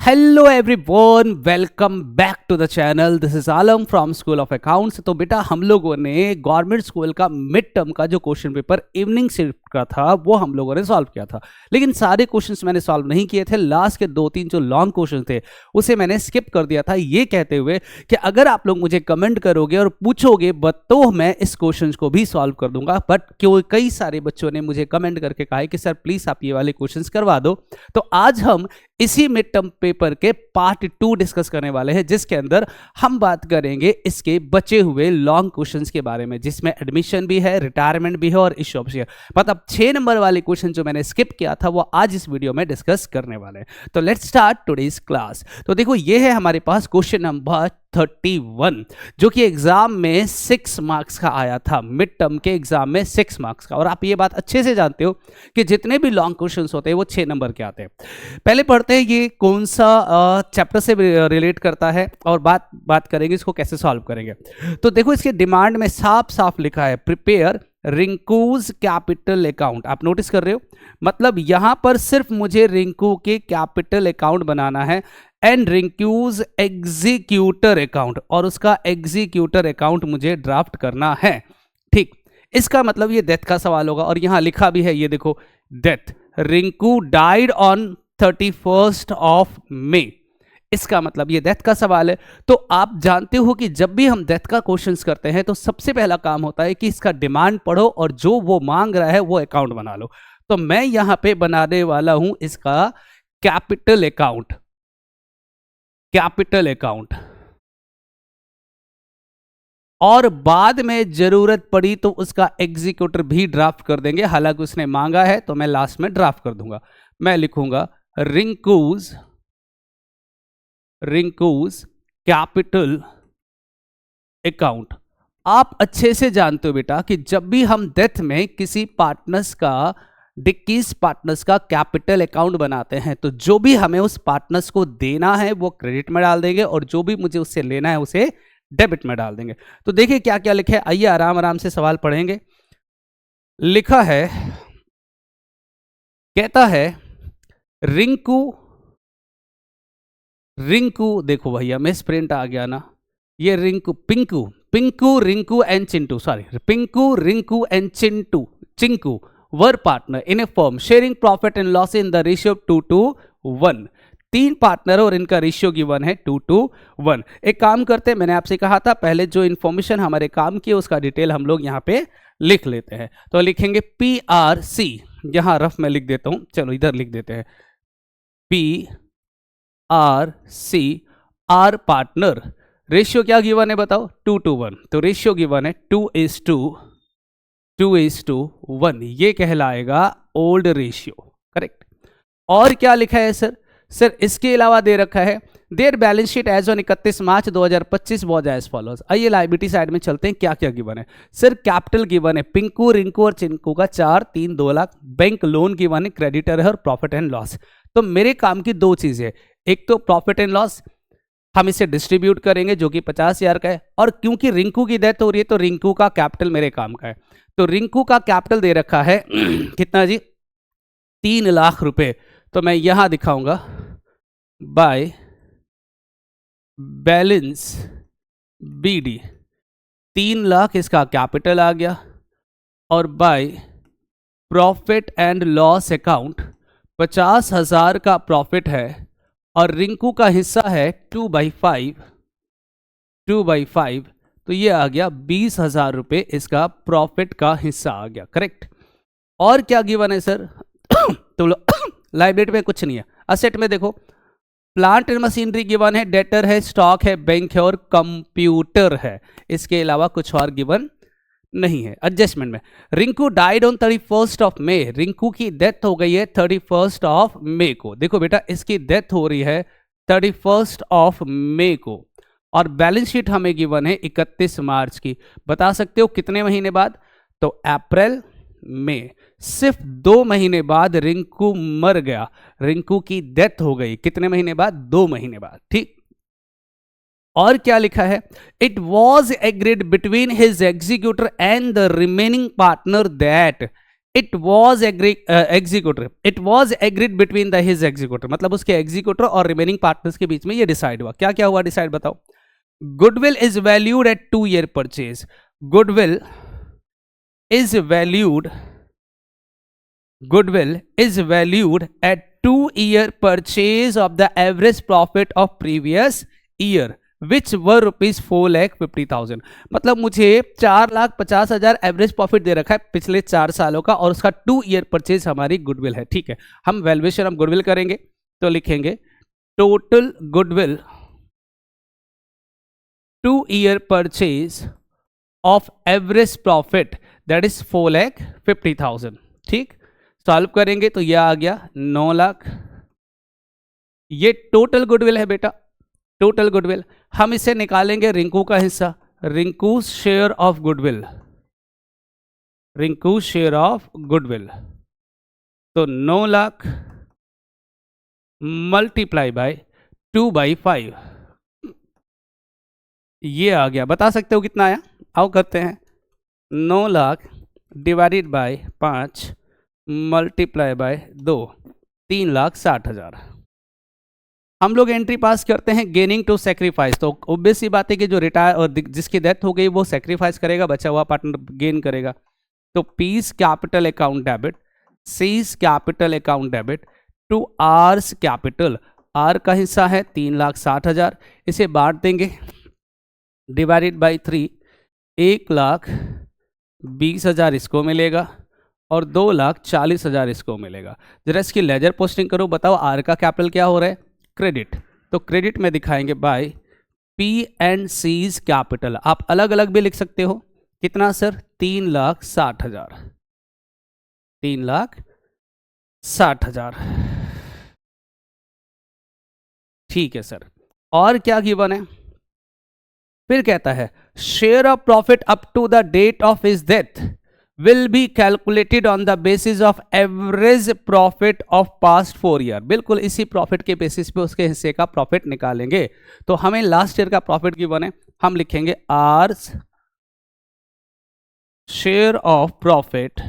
Hello everyone, welcome back to the channel. This is Alam from school of accounts. तो बेटा हम लोगों ने गवर्नमेंट स्कूल का मिड टर्म का जो क्वेश्चन पेपर इवनिंग शिफ्ट का था वो हम लोगों ने सॉल्व किया था, लेकिन सारे क्वेश्चंस मैंने सॉल्व नहीं किए थे। लास्ट के 2-3 जो लॉन्ग क्वेश्चन थे उसे मैंने स्किप कर दिया था, ये कहते हुए कि अगर आप लोग मुझे कमेंट करोगे और पूछोगे तो मैं इस क्वेश्चन को भी सॉल्व कर दूंगा। बट क्यों कई सारे बच्चों ने मुझे कमेंट करके कहा है कि सर प्लीज आप ये वाले क्वेश्चंस करवा दो। तो आज हम इसी मिड टर्म पेपर के पार्ट 2 डिस्कस करने वाले हैं, जिसके अंदर हम बात करेंगे इसके बचे हुए लॉन्ग क्वेश्चंस के बारे में, जिसमें एडमिशन भी है, रिटायरमेंट भी है और इश्यू ऑफ शेयर। मतलब 6 नंबर वाले क्वेश्चन जो मैंने स्किप किया था वो आज इस वीडियो में डिस्कस करने वाले हैं। तो लेट्स स्टार्ट टुडेस क्लास। तो देखो ये है हमारे पास क्वेश्चन नंबर 31, जो कि एग्जाम में 6 मार्क्स का आया था, मिड टर्म के एग्जाम में 6 मार्क्स का। और आप ये बात अच्छे से जानते हो कि जितने भी लॉन्ग क्वेश्चंस होते हैं वो 6 नंबर के आते हैं। पहले पढ़ते हैं ये कौन सा चैप्टर से रिलेट करता है और बात करेंगे इसको कैसे सॉल्व करेंगे। तो देखो इसके डिमांड में साफ साफ लिखा है प्रिपेयर रिंकूज कैपिटल अकाउंट। आप नोटिस कर रहे हो, मतलब यहां पर सिर्फ मुझे रिंकू के कैपिटल अकाउंट बनाना है एंड रिंकूज एग्जीक्यूटर अकाउंट, और उसका एग्जीक्यूटर अकाउंट मुझे ड्राफ्ट करना है। ठीक, इसका मतलब ये डेथ का सवाल होगा। और यहां लिखा भी है, ये देखो, death Rinku died on 31st of May. इसका मतलब ये डेथ का सवाल है। तो आप जानते हो कि जब भी हम डेथ का क्वेश्चंस करते हैं तो सबसे पहला काम होता है कि इसका डिमांड पढ़ो और जो वो मांग रहा है वो अकाउंट बना लो। तो मैं यहां पे बनाने वाला हूं इसका कैपिटल अकाउंट, कैपिटल अकाउंट। और बाद में जरूरत पड़ी तो उसका एग्जीक्यूटर भी ड्राफ्ट कर देंगे, हालांकि उसने मांगा है तो मैं लास्ट में ड्राफ्ट कर दूंगा। मैं लिखूंगा रिंकूज कैपिटल अकाउंट। आप अच्छे से जानते हो बेटा कि जब भी हम डेथ में किसी पार्टनर्स का, डिक्कीज पार्टनर्स का कैपिटल अकाउंट बनाते हैं तो जो भी हमें उस पार्टनर्स को देना है वो क्रेडिट में डाल देंगे और जो भी मुझे उससे लेना है उसे डेबिट में डाल देंगे। तो देखिए क्या क्या लिखा है, आइए आराम आराम से सवाल पढ़ेंगे। लिखा है, कहता है रिंकू देखो भैया मिस प्रिंट आ गया ना, ये Pinku Rinku and Chinku were partner in a firm sharing profit and loss in the ratio 2:1। 3 partner और इनका रेशियो गिवन है 2:1। एक काम करते हैं, मैंने आपसे कहा था पहले जो इंफॉर्मेशन हमारे काम की उसका डिटेल हम लोग यहाँ पे लिख लेते हैं। तो लिखेंगे PRC, यहां रफ में लिख देता हूं, चलो इधर लिख देते हैं PRC, आर पार्टनर। रेशियो क्या गिवन है बताओ, 2:1। तो रेशियो गिवन है 2:1, ये कहलाएगा ओल्ड रेशियो, करेक्ट। और क्या लिखा है सर इसके अलावा दे रखा है their balance sheet as on 31 March 2025 was as follows. आइए लायबिलिटी साइड में चलते हैं, क्या क्या गिवन है सर। कैपिटल गिवन है पिंकू रिंकू और चिंकू का 2 लाख। बैंक लोन गिवन है, क्रेडिटर है और प्रॉफिट एंड लॉस। तो मेरे काम की 2 चीजें, एक तो प्रॉफिट एंड लॉस हम इसे डिस्ट्रीब्यूट करेंगे जो कि 50,000 का है, और क्योंकि रिंकू की डेथ हो रही है तो रिंकू का कैपिटल मेरे काम का है। तो रिंकू का कैपिटल दे रखा है कितना जी, 3 लाख रुपए। तो मैं यहां दिखाऊंगा बाय बैलेंस BD, 3 लाख इसका कैपिटल आ गया, और by profit and loss account 50,000 का प्रॉफिट है और रिंकू का हिस्सा है 2/5, तो ये आ गया 20,000 रुपए इसका प्रॉफिट का हिस्सा आ गया, करेक्ट। और क्या गिवन है सर तो लाइबिलिटी में कुछ नहीं है। असेट में देखो प्लांट एंड मशीनरी गिवन है, डेटर है, स्टॉक है, बैंक है और कंप्यूटर है। इसके अलावा कुछ और गिवन नहीं है। एडजस्टमेंट में Rinku died on 31st of May, Rinku की डेथ हो गई है 31st ऑफ मे को। देखो बेटा इसकी डेथ हो रही है 31st ऑफ मे को, और बैलेंस शीट हमें गिवन है 31 मार्च की। बता सकते हो कितने महीने बाद, तो अप्रैल में सिर्फ 2 महीने बाद रिंकू मर गया, रिंकू की डेथ हो गई। कितने महीने बाद, 2 महीने बाद, ठीक। और क्या लिखा है, it was agreed between his executor and the remaining partner that it was executor, it was agreed between the his executor, मतलब उसके एग्जीक्यूटर और रिमेनिंग पार्टनर्स के बीच में ये डिसाइड हुआ। क्या क्या हुआ डिसाइड बताओ। Goodwill is valued at 2 year purchase, goodwill is valued, goodwill is valued at 2 year purchase of the average profit of previous year which were rupees 4,50,000। मतलब मुझे 4,50,000 एवरेज प्रॉफिट दे रखा है पिछले 4 सालों का और उसका 2 ईयर परचेज हमारी गुडविल है। ठीक है, हम वैल्यूएशन हम गुडविल करेंगे तो लिखेंगे total goodwill 2 year purchase of average profit that is 4,50,000। ठीक, सॉल्व करेंगे तो यह आ गया 9 लाख। ये टोटल गुडविल है बेटा, टोटल गुडविल। हम इसे निकालेंगे रिंकू का हिस्सा, Rinku share of goodwill, Rinku share of goodwill. तो 9 लाख मल्टीप्लाई बाय 2/5 ये आ गया। बता सकते हो कितना आया? आओ करते हैं। 9 lakh divided by 5 multiply by 2, 3,60,000। हम लोग एंट्री पास करते हैं गेनिंग टू सेक्रीफाइस। तो ऑब्वियस सी बात है कि जो रिटायर और जिसकी डेथ हो गई वो सेक्रीफाइस करेगा, बचा हुआ पार्टनर गेन करेगा। तो P's capital account debit, C's capital account debit to R's capital. R का हिस्सा है 3,60,000, इसे बांट देंगे डिवाइडेड बाई 3, 1,20,000 इसको मिलेगा और 2,40,000 इसको मिलेगा। जरा इसकी लेजर पोस्टिंग करो, बताओ आर का कैपिटल क्या हो रहा है? क्रेडिट। तो क्रेडिट में दिखाएंगे by P and seize capital. आप अलग अलग भी लिख सकते हो। कितना सर? 3,60,000, 3,60,000। ठीक है सर, और क्या गिवन है? फिर कहता है share of profit up to the date of his death will be calculated on the basis of average profit of past 4 year। बिल्कुल इसी प्रॉफिट के बेसिस पे उसके हिस्से का प्रॉफिट निकालेंगे। तो हमें लास्ट ईयर का प्रॉफिट की बने, हम लिखेंगे R's share of profit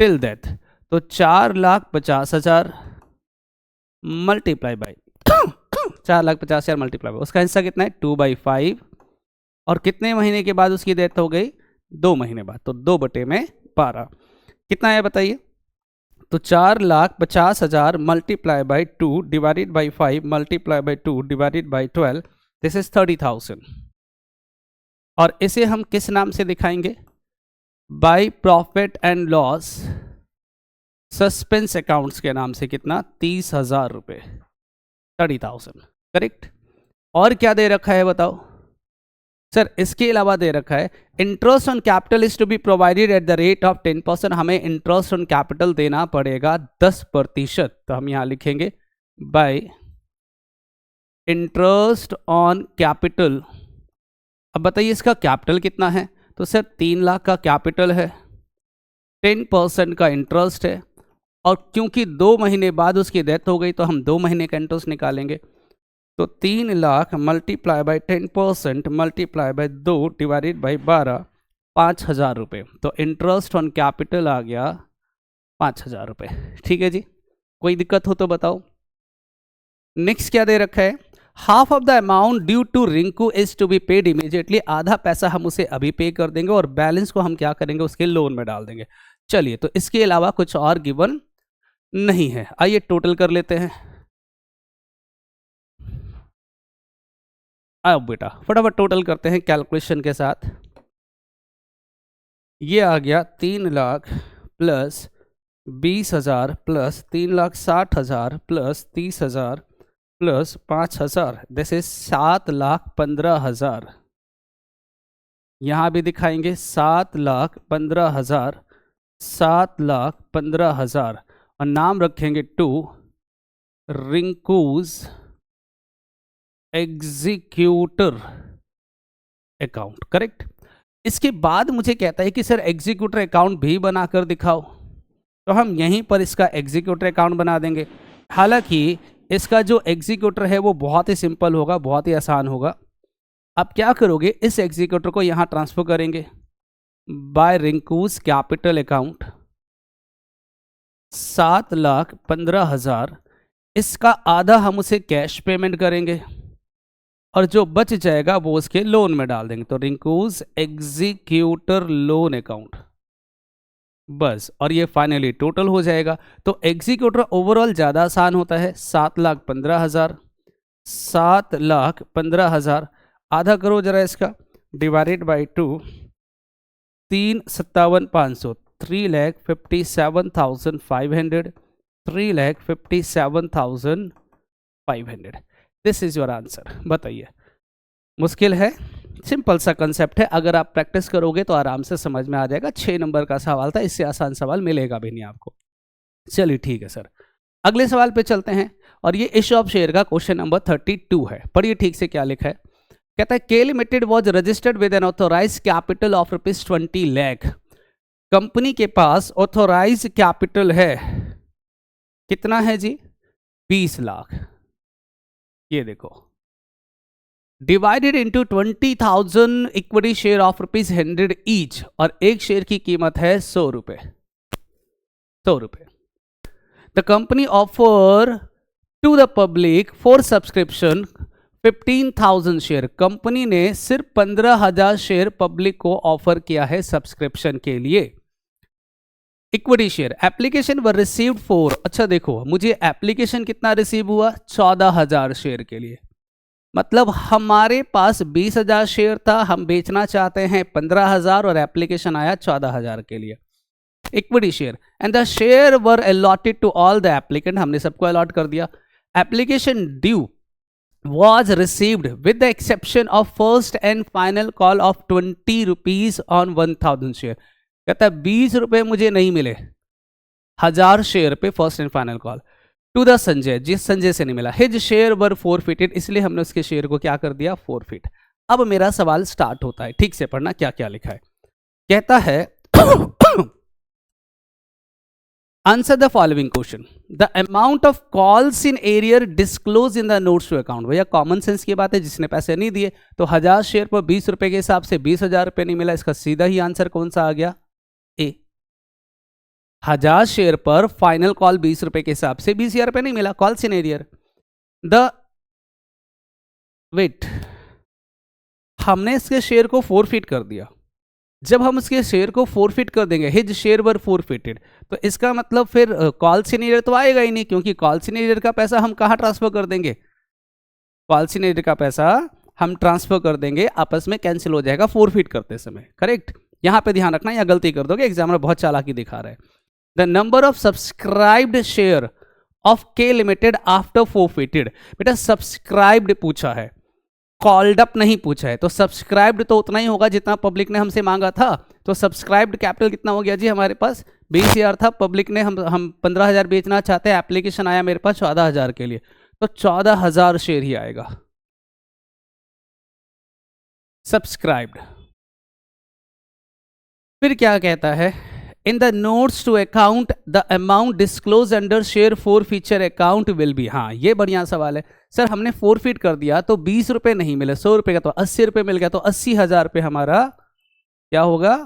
till death. तो 4,50,000 मल्टीप्लाई बाई 4,50,000 मल्टीप्लाई बाई उसका हिस्सा कितना है? 2/5। और कितने महीने के बाद उसकी डेथ हो गई? 2 महीने बाद। तो 2/12 कितना है बताइए? तो 4,50,000 multiply by 2 divided by 5 multiply by 2 divided by 12, this is 30,000। और इसे हम किस नाम से दिखाएंगे? By profit and loss suspense accounts के नाम से। कितना? 30,000 रुपये, 30,000। करेक्ट। और क्या दे रखा है बताओ सर? इसके अलावा दे रखा है interest on capital is to be provided at the rate of 10%। हमें इंटरेस्ट ऑन कैपिटल देना पड़ेगा 10%। तो हम यहां लिखेंगे बाय इंटरेस्ट ऑन कैपिटल। अब बताइए इसका कैपिटल कितना है? तो सर 3 लाख का कैपिटल है, 10% का इंटरेस्ट है, और क्योंकि 2 महीने बाद उसकी डेथ हो गई तो हम 2 महीने का इंटरेस्ट निकालेंगे। तो 3 lakh multiply by 10% multiply by 2 divided by 12, 5,000 रुपये। तो इंटरेस्ट ऑन कैपिटल आ गया 5,000 रुपये। ठीक है जी, कोई दिक्कत हो तो बताओ। नेक्स्ट क्या दे रखा है? Half of the amount due to Rinku is to be paid immediately. आधा पैसा हम उसे अभी पे कर देंगे और बैलेंस को हम क्या करेंगे? उसके लोन में डाल देंगे। चलिए, तो इसके अलावा कुछ और गिवन नहीं है। आइए टोटल कर लेते हैं। अब बेटा फटाफट टोटल करते हैं कैलकुलेशन के साथ। ये आ गया 3 lakh plus 20,000 plus 3,60,000 plus 30,000 plus 5,000, this is 7,15,000। यहाँ भी दिखाएंगे 7,15,000, 7,15,000, और नाम रखेंगे टू रिंकूज एग्जीक्यूटर अकाउंट। करेक्ट। इसके बाद मुझे कहता है कि सर एग्जीक्यूटर अकाउंट भी बनाकर दिखाओ। तो हम यहीं पर इसका एग्जीक्यूटर अकाउंट बना देंगे। हालांकि इसका जो एग्जीक्यूटर है वो बहुत ही सिंपल होगा, बहुत ही आसान होगा। आप क्या करोगे? इस एग्जीक्यूटर को यहाँ ट्रांसफर करेंगे, बाय रिंकूज कैपिटल अकाउंट 7,15,000, इसका आधा हम उसे कैश पेमेंट करेंगे और जो बच जाएगा वो उसके लोन में डाल देंगे। तो रिंकूज एग्जीक्यूटर लोन अकाउंट, बस, और ये फाइनली टोटल हो जाएगा। तो एग्जीक्यूटर ओवरऑल ज़्यादा आसान होता है। 7,15,000, 7,15,000 आधा करो जरा इसका, divided by 2, 3,57,500, 3,57,500, 3,57,500। This is your answer. बताइए, मुश्किल है? सिंपल सा कंसेप्ट है, अगर आप प्रैक्टिस करोगे तो आराम से समझ में आ जाएगा। 6 नंबर का सवाल था, इससे आसान सवाल मिलेगा भी नहीं आपको। चलिए ठीक है सर, अगले सवाल पे चलते हैं और ये इश्यू ऑफ शेयर का क्वेश्चन नंबर 32 है। पढ़िए ठीक से क्या लिखा है। कहता है K limited was registered with an authorise capital of ₹20 lakh. Company के पास ऑथोराइज कैपिटल है, कितना है जी? 20 लाख। ये देखो, divided into 20,000 equity share of ₹100 each, और एक शेयर की कीमत है 100 रुपए। 100 रुपए। The company offer to the public for subscription 15,000 share. Company ने सिर्फ 15,000 शेयर पब्लिक को ऑफर किया है सब्सक्रिप्शन के लिए। Equity share application were received for, अच्छा देखो, मुझे एप्लीकेशन कितना रिसीव हुआ? 14,000 शेयर के लिए। मतलब हमारे पास 20,000 शेयर था, हम बेचना चाहते हैं 15,000 और एप्लीकेशन आया 14,000 के लिए। Equity share and the share were allotted to all the applicant, हमने सबको अलॉट कर दिया। Application due was received with the exception of first and final call of 20 rupees on 1,000 share. कहता है 20 रुपए मुझे नहीं मिले 1000 शेयर पे first and final call to the Sanjay, जिस संजय से नहीं मिला। हिज शेयर वर फोरफिटेड, इसलिए हमने उसके शेयर को क्या कर दिया? फोरफिट। अब मेरा सवाल स्टार्ट होता है, ठीक से पढ़ना क्या क्या लिखा है। कहता है answer the following question, the amount of calls in arrear disclose in the notes to account. भैया कॉमन सेंस की बात है, जिसने पैसे नहीं दिए तो 1000 शेयर पर 20 रुपए के हिसाब से 20,000 रुपए नहीं मिला। इसका सीधा ही आंसर कौन सा आ गया? ए। 1000 शेयर पर फाइनल कॉल 20 रुपए के हिसाब से 20,000 रुपए नहीं मिला। कॉल्स इन एरियर द वेट, हमने इसके शेयर को फोरफिट कर दिया। जब हम उसके शेयर को फोरफिट कर देंगे, हिज शेयर वर फोरफिटेड, तो इसका मतलब फिर कॉल सीनियर तो आएगा ही नहीं, क्योंकि कॉल सीनियर का पैसा हम कहाँ ट्रांसफर कर देंगे? कॉल सीनियर का पैसा हम ट्रांसफर कर देंगे, आपस में कैंसिल हो जाएगा फोरफिट करते समय। करेक्ट? यहां पे ध्यान रखना, या गलती कर दोगे, एग्जामिनर बहुत चालाकी दिखा रहा है। The number of subscribed share of K limited after forfeited. बेटा सब्सक्राइब्ड पूछा है, कॉल्ड अप नहीं पूछा है, तो सब्सक्राइब्ड तो उतना ही होगा जितना पब्लिक ने हमसे मांगा था। तो सब्सक्राइब्ड कैपिटल कितना हो गया जी? हमारे पास 20,000 था, पब्लिक ने हम 15,000 बेचना चाहते हैं, एप्लीकेशन आया मेरे पास 14,000 के लिए, तो 14,000 शेयर ही आएगा सब्सक्राइब्ड। फिर क्या कहता है? In the notes to account the amount disclose under share forfeiture account will be. हाँ, ये बढ़िया सवाल है सर। हमने फोरफिट कर दिया तो 20 रुपए नहीं मिले, 100 रुपए का तो 80 रुपए मिल गया, तो 80,000 रुपए हमारा क्या होगा?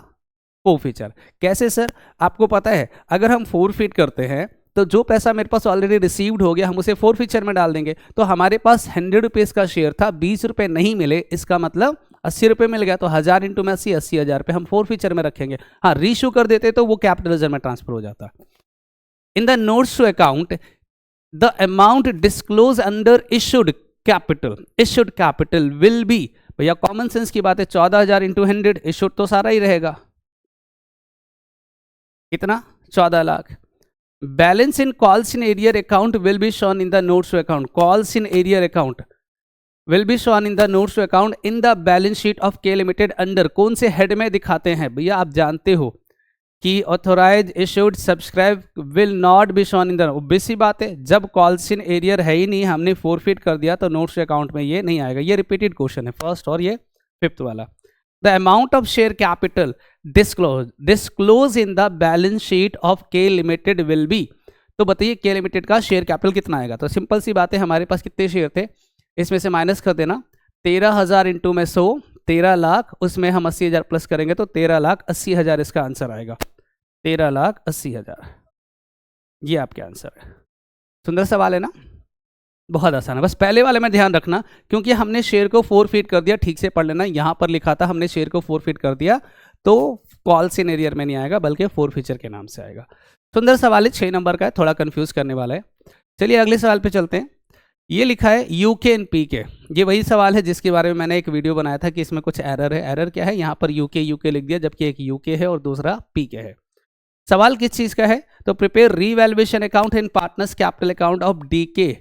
फोरफीचर। कैसे सर? आपको पता है, अगर हम फोरफिट करते हैं तो जो पैसा मेरे पास ऑलरेडी रिसीव्ड हो गया, हम उसे फोरफीचर में डाल देंगे। तो हमारे पास 100 रुपीज का शेयर था, 20 रुपए नहीं मिले, इसका मतलब 80 रुपए मिल गया, तो 1000 इंटू में 80,000 रुपए हम फोरफीचर में रखेंगे। हाँ, रीशू कर देते तो वो कैपिटल रिजर्व में ट्रांसफर हो जाता। In the notes to account the amount disclose under issued capital will be. भैया कॉमन सेंस की बात है, 14,000 इंटू 100, इश्यूड तो सारा ही रहेगा, कितना? 14 lakh. Balance in calls in arrear account will be shown in the notes to account. Calls in arrear account will be shown in the notes to account in the balance sheet of K limited under. कौन से head में दिखाते हैं? भैया आप जानते हो कि authorise issued subscribe will not be shown in the, obviously बात है, जब कॉल्स इन एरियर है ही नहीं, हमने फोरफिट कर दिया, तो नोट्स अकाउंट में ये नहीं आएगा। ये रिपीटेड क्वेश्चन है, फर्स्ट और ये 5th वाला। The amount of share capital disclose in the balance sheet of K limited will be. तो बताइए के लिमिटेड का शेयर कैपिटल कितना आएगा? तो सिंपल सी बात है, हमारे पास कितने शेयर थे, इसमें से माइनस कर देना, 13,000 इंटू में 100, 13,00,000, उसमें हम 80,000 प्लस करेंगे तो 13,80,000 इसका आंसर आएगा। 13,80,000 ये आपके आंसर है। सुंदर सवाल है ना, बहुत आसान है। बस पहले वाले में ध्यान रखना, क्योंकि हमने शेयर को 4 फीट कर दिया, ठीक से पढ़ लेना। यहां पर लिखा था हमने शेयर को 4 फीट कर दिया, तो कॉल सिनेरियर में नहीं आएगा बल्कि 4 फीचर के नाम से आएगा। सुंदर सवाल है, 6 नंबर का है, थोड़ा कंफ्यूज करने वाला है। चलिए अगले सवाल पे चलते हैं। ये लिखा है यूके एंड पीके। ये वही सवाल है जिसके बारे में मैंने एक वीडियो बनाया था कि इसमें कुछ एरर है। एरर क्या है, यहाँ पर यूके लिख दिया, जबकि एक यूके है और दूसरा पीके है। सवाल किस चीज का है, तो prepare revaluation account in partners capital account of DK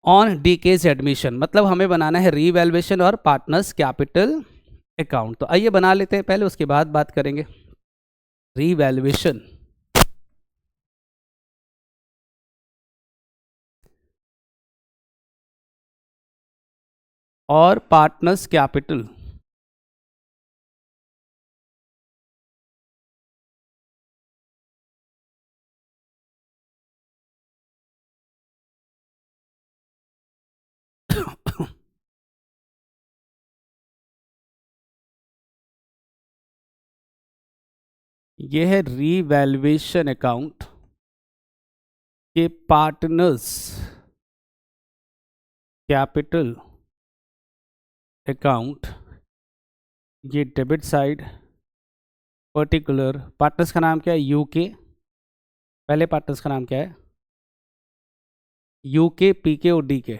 on DK's admission. मतलब हमें बनाना है रीवैल्यूएशन और पार्टनर्स कैपिटल अकाउंट। तो आइए बना लेते हैं पहले, उसके बाद बात करेंगे। रीवैल्यूएशन और पार्टनर्स कैपिटल। यह है रीवैल्यूएशन अकाउंट के पार्टनर्स कैपिटल अकाउंट। ये डेबिट साइड, पर्टिकुलर पार्टनर्स का नाम क्या है, यूके। पहले पार्टनर्स का नाम क्या है, यूके, पीके और DK.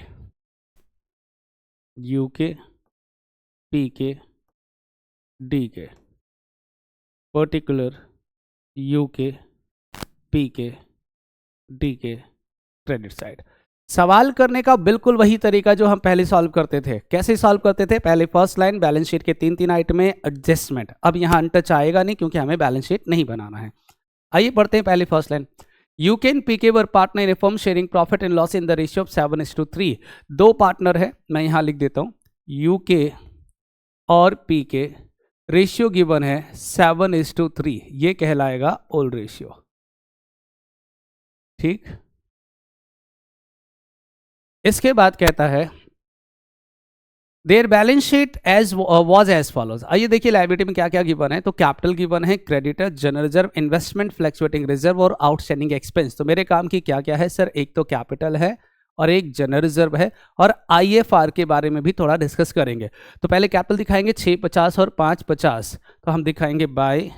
UK, PK, DK, particular UK, PK, DK, credit side. सवाल करने का बिल्कुल वही तरीका जो हम पहले सॉल्व करते थे। कैसे सॉल्व करते थे, पहले फर्स्ट लाइन बैलेंस शीट के 3 आइटम में एडजस्टमेंट। अब यहाँ अनटच आएगा नहीं क्योंकि हमें बैलेंस शीट नहीं बनाना है। आइए पढ़ते हैं पहले first line. UK and PK were partner in a firm sharing profit and loss in the ratio of 7:3। दो पार्टनर है, मैं यहाँ लिख देता हूँ यूके और पीके, रेशियो गिवन है 7:3। ये कहलाएगा ओल्ड रेशियो। ठीक, इसके बाद कहता है their balance sheet as was as follows. आइए देखिए लायबिलिटी में क्या क्या गिवन है। तो कैपिटल गिवन है, creditor, general reserve, investment, fluctuating reserve और आउटस्टैंडिंग एक्सपेंस। तो मेरे काम की क्या क्या है सर, एक तो कैपिटल है और एक जनरल रिजर्व है, और आईएफआर के बारे में भी थोड़ा डिस्कस करेंगे। तो पहले कैपिटल दिखाएंगे 650 और 550। तो हम दिखाएंगे बाय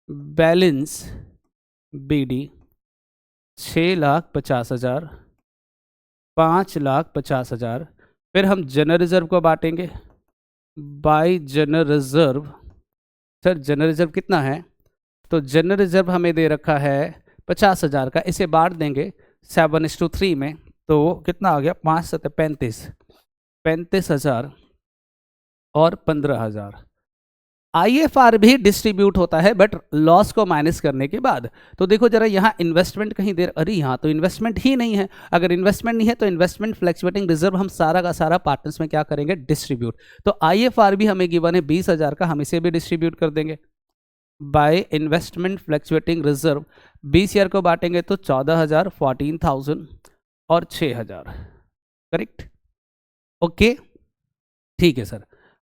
बैलेंस बीडी 6,50,000, 5,50,000। फिर हम जनरल रिजर्व को बांटेंगे bye general reserve. Sir general reserve कितना है, तो जनरल रिजर्व हमें दे रखा है 50,000 का, इसे बांट देंगे 7:3 में। तो कितना आ गया, 5 7 35, 35,000 और 15,000। आईएफआर भी डिस्ट्रीब्यूट होता है बट लॉस को माइनस करने के बाद। तो देखो जरा यहाँ इन्वेस्टमेंट कहीं देर, अरे यहाँ तो इन्वेस्टमेंट ही नहीं है। अगर इन्वेस्टमेंट नहीं है तो इन्वेस्टमेंट, फ्लक्चुएटिंग रिजर्व हम सारा का सारा पार्टनर्स में क्या करेंगे, डिस्ट्रीब्यूट। तो आईएफआर भी हमें गिवन है 20,000 का, हम इसे भी डिस्ट्रीब्यूट कर देंगे by investment fluctuating reserve. 20 year को बांटेंगे तो 14,000, 14,000 और 6,000। करेक्ट, ओके ठीक है सर।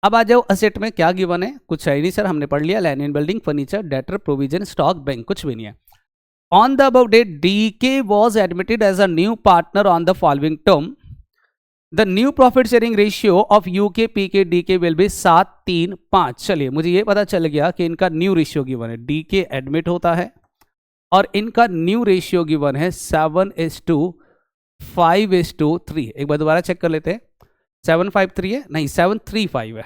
अब आ जाओ असेट में क्या गिवन है, कुछ है नहीं सर, हमने पढ़ लिया, land and building, furniture, debtor, provision, stock, bank, कुछ भी नहीं है। On the above date DK was admitted as a new partner on the following term. The new profit sharing ratio of UK PK DK will be 7:3:5। चलिए मुझे ये पता चल गया कि इनका न्यू रेशियो गिवन है, डीके एडमिट होता है और इनका न्यू रेशियो गिवन है 7:5:3। एक बार दोबारा चेक कर लेते हैं, 753 है, नहीं 735 है,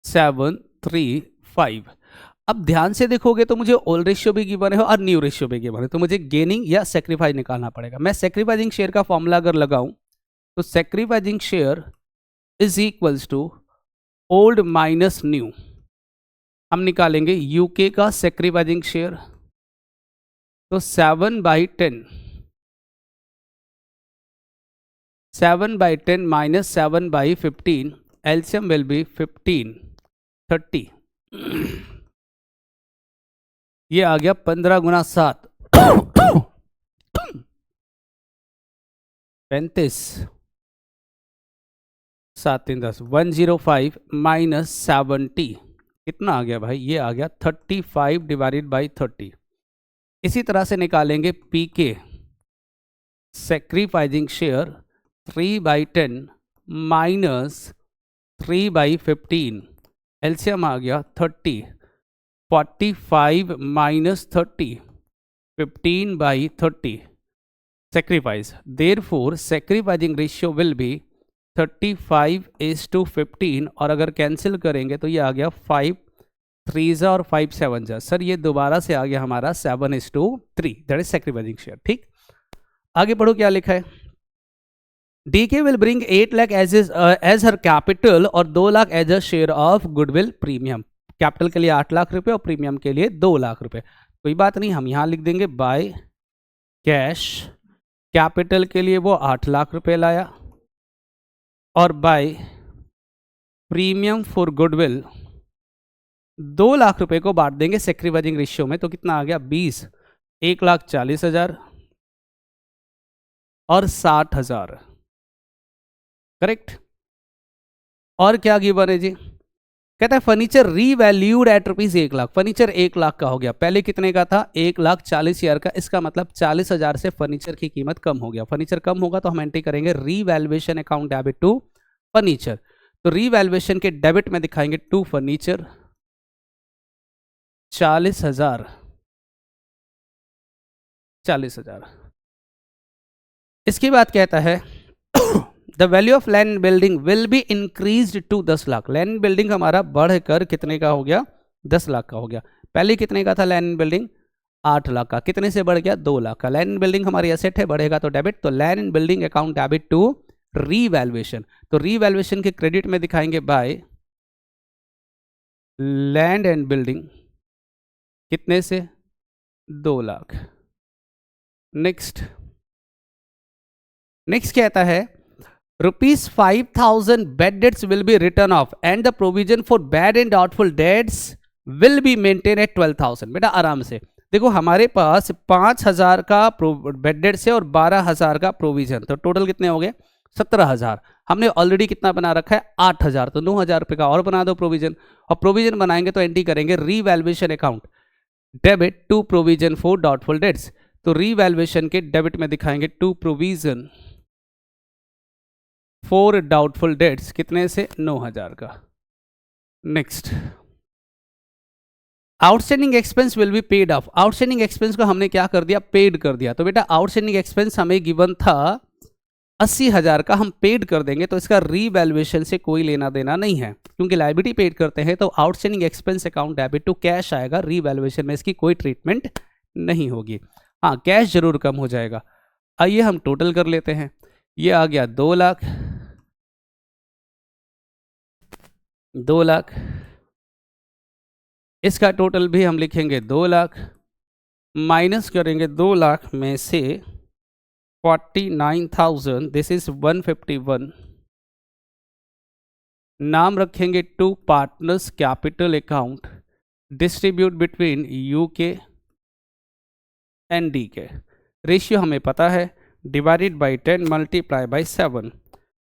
735। अब ध्यान से देखोगे तो मुझे ओल्ड रेशियो भी गिवन है और न्यू रेशियो भी गिवन है। तो मुझे गेनिंग या सेक्रीफाइस निकालना पड़ेगा। मैं सेक्रीफाइजिंग शेयर का फॉर्मूला अगर लगाऊं तो sacrificing share is equals to old minus new. हम निकालेंगे यूके का सेक्रीफाइजिंग शेयर, तो 7/10, 7/10 माइनस 7/15, एलसीएम विल बी 15, 30। ये आ गया 15 गुना 7, 35, 7 3 10 105 माइनस 70 कितना आ गया भाई? ये आ गया 35 डिवाइडेड बाई 30। इसी तरह से निकालेंगे पी के सेक्रीफाइजिंग शेयर 3/10 माइनस 3/15। एलसीएम आ गया 30, 45 minus 30, 15/30 sacrifice. Therefore sacrificing ratio will be 35:15। और अगर कैंसिल करेंगे तो ये आ गया 5 3 और 5 7 जा। सर ये दोबारा से आ गया हमारा 7:3, दैट इज सैक्रिफाइसिंग शेयर। ठीक, आगे पढ़ो क्या लिखा है। DK will bring 8 lakh as her capital और 2 lakh as a share of goodwill premium. Capital के लिए 8 लाख रुपए और प्रीमियम के लिए 2 लाख रुपए। कोई बात नहीं, हम यहां लिख देंगे बाय कैश। कैपिटल के लिए वो 8 लाख रुपए लाया और by premium for goodwill 2 lakh रुपए को बांट देंगे सैक्रिफाइसिंग रेशियो में। तो कितना आ गया? 20, 1,40,000 और 60,000। करेक्ट। और क्या गिवन है जी? कहता है furniture revalued at ₹1 lakh. Furniture 1 lakh का हो गया, पहले कितने का था? 1,40,000 का। इसका मतलब 40,000 से फर्नीचर की कीमत कम हो गया। फर्नीचर कम होगा तो हम एंट्री करेंगे revaluation account debit to furniture. तो रीवैल्यूएशन के डेबिट में दिखाएंगे टू फर्नीचर 40,000। इसके बाद कहता है the value of land building will be increased to 10 lakh. Land building हमारा बढ़कर कितने का हो गया? 10 लाख का हो गया। पहले कितने का था लैंड बिल्डिंग? 8 लाख का। कितने से बढ़ गया? 2 लाख का। लैंड बिल्डिंग हमारी एसेट है, बढ़ेगा तो डेबिट। तो land building account debit to revaluation. तो रीवैल्यूएशन के क्रेडिट में दिखाएंगे बाय लैंड एंड बिल्डिंग कितने से? 2 लाख। नेक्स्ट कहता है ₹5,000 bad debts will be written off and the provision for bad and doubtful debts will be maintained at 12,000। बेटा आराम से देखो, हमारे पास 5,000 का बेड डेट्स है और 12,000 का प्रोविजन, तो टोटल कितने हो गए? 17,000। हमने ऑलरेडी कितना बना रखा है? 8,000। तो 9,000 रुपये का और बना दो प्रोविजन। और प्रोविजन बनाएंगे तो एंट्री करेंगे revaluation account debit to provision for doubtful debts. तो रीवैल्यूएशन के डेबिट में दिखाएंगे to provision for doubtful debts कितने से? 9,000 का। Next outstanding expense will be paid off. Outstanding expense को हमने क्या कर दिया? पेड कर दिया। तो बेटा आउटस्टैंडिंग एक्सपेंस हमें गिवन था 80,000 का, हम पेड कर देंगे तो इसका रीवैल्यूएशन से कोई लेना देना नहीं है, क्योंकि लायबिलिटी पेड करते हैं तो outstanding expense account debit to cash आएगा। रीवैल्यूएशन में इसकी कोई ट्रीटमेंट नहीं होगी। हाँ, कैश जरूर कम हो जाएगा। आइए हम टोटल कर लेते हैं। ये आ गया 2 लाख, 2 लाख। इसका टोटल भी हम लिखेंगे 2 लाख, माइनस करेंगे 2 लाख में से 49,000, दिस इज 151। नाम रखेंगे to partners capital account, distribute between UK and DK. Ratio हमें पता है, डिवाइडेड बाई 10 मल्टीप्लाई बाई 7।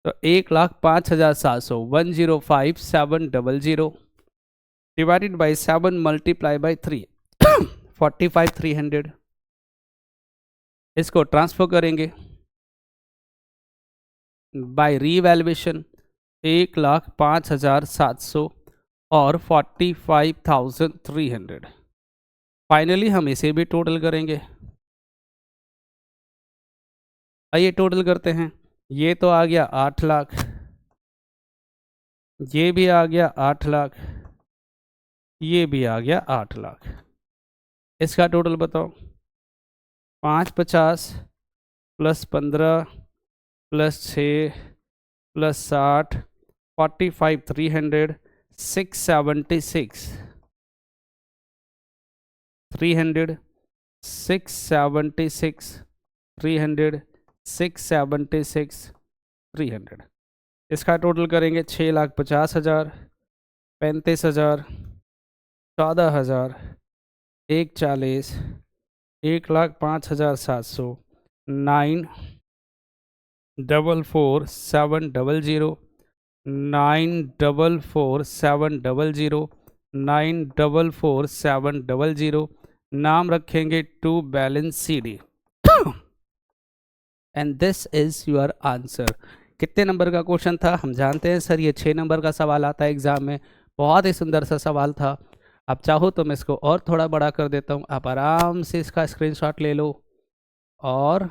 तो 1,05,700 105,700 डिवाइडेड बाई 7 मल्टीप्लाई बाई 3 45,300। इसको ट्रांसफर करेंगे बाय रीवैल्यूएशन 1,05,700 और 45,300। फाइनली हम इसे भी टोटल करेंगे। आइए टोटल करते हैं। ये तो आ गया 8 लाख, ये भी आ गया 8 लाख, ये भी आ गया 8 लाख। इसका टोटल बताओ। 550 प्लस 15 प्लस 6 प्लस 60 45,300 676 300 676 300 676 300। इसका टोटल करेंगे 6,50,000 35,000 14,000 1,40 1,05,700 9,44,700 944700, 944700, नाम रखेंगे to balance CD and this is your answer. कितने नंबर का क्वेश्चन था हम जानते हैं सर, ये 6 नंबर का सवाल आता है एग्जाम में। बहुत ही सुंदर सा सवाल था। आप चाहो तो मैं इसको और थोड़ा बड़ा कर देता हूँ, आप आराम से इसका स्क्रीनशॉट ले लो और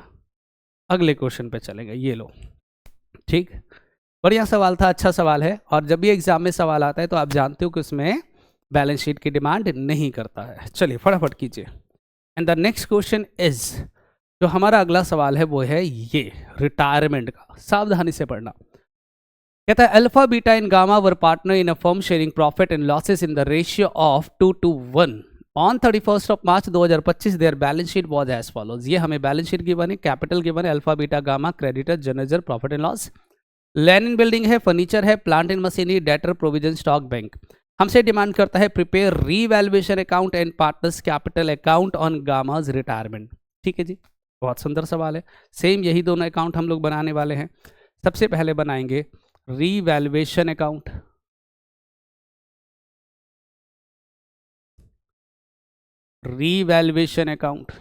अगले क्वेश्चन पे चलेंगे। ये लो, ठीक, बढ़िया सवाल था, अच्छा सवाल है। और जब भी एग्जाम में सवाल आता है तो आप जानते हो कि उसमें बैलेंस शीट की डिमांड नहीं करता है। चलिए फटाफट कीजिए। And the next question is, जो हमारा अगला सवाल है वो है ये रिटायरमेंट का, सावधानी से पढ़ना। कहता है alpha beta in gamma were partner in a firm sharing profit and losses in the ratio of 2:1 on 31st of March 2025 their balance sheet was as follows. ये हमें बैलेंस शीट गिवन है, capital given है, alpha beta gamma, creditor, generator, profit and loss, land in building है, furniture है, plant and machinery, debtor, provision, stock, bank. हमसे demand करता है prepare revaluation account and partners capital account on Gamma's retirement. ठीक है जी, बहुत सुंदर सवाल है। सेम यही दोनों अकाउंट हम लोग बनाने वाले हैं। सबसे पहले बनाएंगे रीवैल्यूएशन अकाउंट, रीवैल्यूएशन अकाउंट,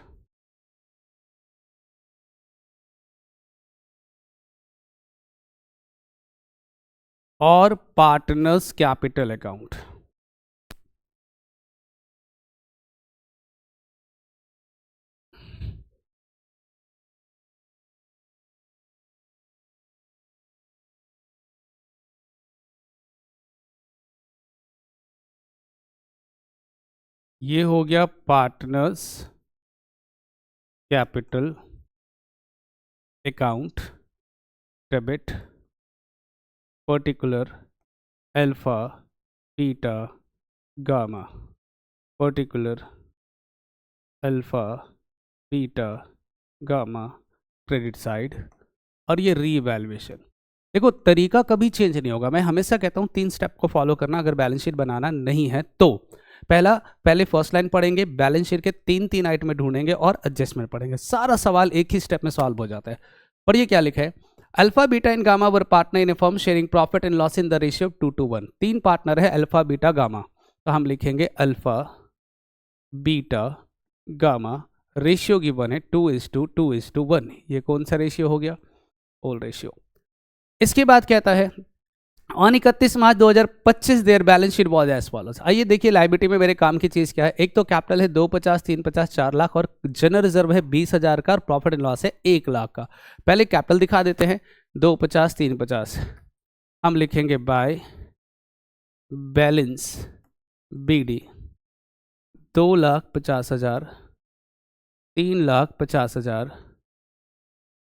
और पार्टनर्स कैपिटल अकाउंट। ये हो गया partners capital account debit particular alpha beta gamma, particular alpha beta gamma credit side, और ये रीवैल्यूएशन। देखो तरीका कभी चेंज नहीं होगा, मैं हमेशा कहता हूँ 3 स्टेप को फॉलो करना अगर बैलेंस शीट बनाना नहीं है तो। पहले फर्स्ट लाइन पढ़ेंगे, बैलेंस शीट के 3 आइटम में ढूंढेंगे और एडजस्टमेंट पढ़ेंगे। सारा सवाल एक ही स्टेप में सॉल्व हो जाता है। पर ये क्या लिखा है, alpha beta in gamma were partner in a firm sharing profit and loss in the ratio 2:1। 3 partner है अल्फा बीटा गामा, तो हम लिखेंगे alpha beta gamma, ratio given है 2:2:1। ये कौन सा रेशियो हो गया, ओल रेशियो। इसके बाद कहता है on 31 March 2025 their balance sheet was as follows. आइए देखिए लायबिलिटी में मेरे काम की चीज क्या है। एक तो कैपिटल है 250, 350, 4 लाख, और जनरल रिजर्व है 20,000 का, और प्रॉफिट एंड लॉस है 1 लाख का। पहले कैपिटल दिखा देते हैं, 250, 350 हम लिखेंगे बाय बैलेंस BD 2,50,000, 3,50,000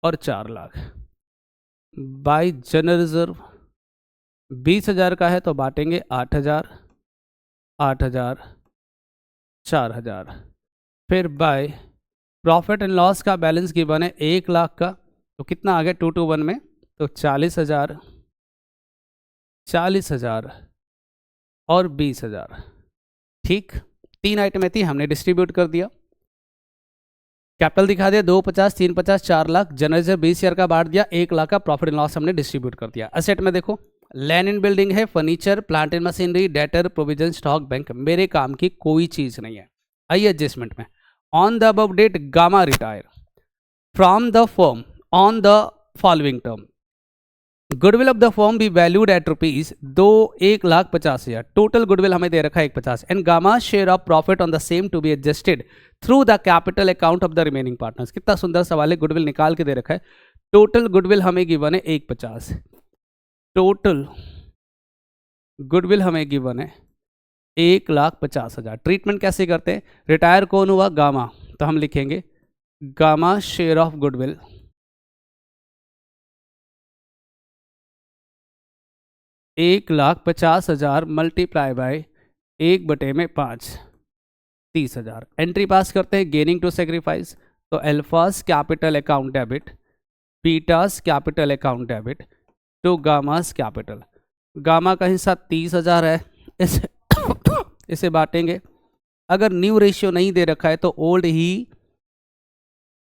और 4 लाख। बाय जनरल रिजर्व 20,000 का है तो बांटेंगे 8,000, 8,000, 4,000। फिर बाय प्रॉफिट एंड लॉस का बैलेंस गिवन है 1 लाख का, तो कितना आ गया 2:1 में, तो 40,000, 40,000 और 20,000। ठीक, 3 आइटम थी, हमने डिस्ट्रीब्यूट कर दिया। कैपिटल दिखा दिया 250, 350, 4 लाख, जनरल 20,000 का बांट दिया, 1 लाख का प्रॉफिट एंड लॉस हमने डिस्ट्रीब्यूट कर दिया। असेट में देखो लैंड एंड बिल्डिंग है, furniture, plant and machinery, debtor, provision, stock, bank. मेरे काम की कोई चीज नहीं है। आइए एडजस्टमेंट में, on the above date gamma retire from the firm on the following term, goodwill of the firm be valued at rupees 1,50,000। Total goodwill हमें दे रखा है 150, and gamma share of profit on the same to be adjusted through the capital account of the remaining partners. कितना सुंदर सवाल है, goodwill निकाल के दे रखा है। टोटल गुडविल हमें गिवन है 150, टोटल गुडविल हमें गिवन है 1,50,000। ट्रीटमेंट कैसे करते हैं, रिटायर कौन हुआ, गामा, तो हम लिखेंगे Gamma share of goodwill 1,50,000 multiply by 1/5, 30,000। Entry pass करते हैं, गेनिंग टू सेक्रीफाइस, तो Alpha's capital account debit, Beta's capital account debit to Gamma's capital. Gamma का हिस्सा 30,000 है, इसे इसे बांटेंगे। अगर न्यू रेशियो नहीं दे रखा है तो ओल्ड ही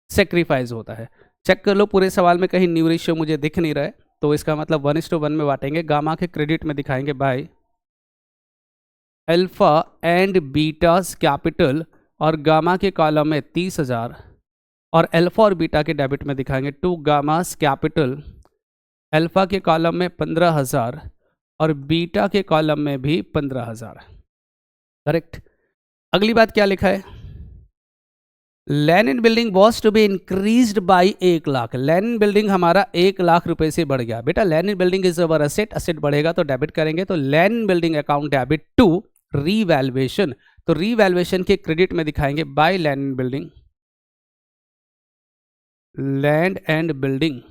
सेक्रीफाइस होता है। चेक कर लो पूरे सवाल में कहीं न्यू रेशियो मुझे दिख नहीं रहा है, तो इसका मतलब 1:1 में बांटेंगे। गामा के क्रेडिट में दिखाएंगे by alpha and betas capital, और गामा के कॉलम में 30,000, और अल्फा और बीटा के डेबिट में दिखाएंगे टू गामास कैपिटल, अल्फा के कॉलम में 15,000 और बीटा के कॉलम में भी 15,000। करेक्ट। अगली बात क्या लिखा है, land in building was to be increased by 1 lakh. Land in building हमारा 1 लाख रुपए से बढ़ गया। बेटा land in building is our asset, asset बढ़ेगा तो डेबिट करेंगे, तो land in building account debit to revaluation, तो रीवैल्यूएशन के क्रेडिट में दिखाएंगे by land in building, land and building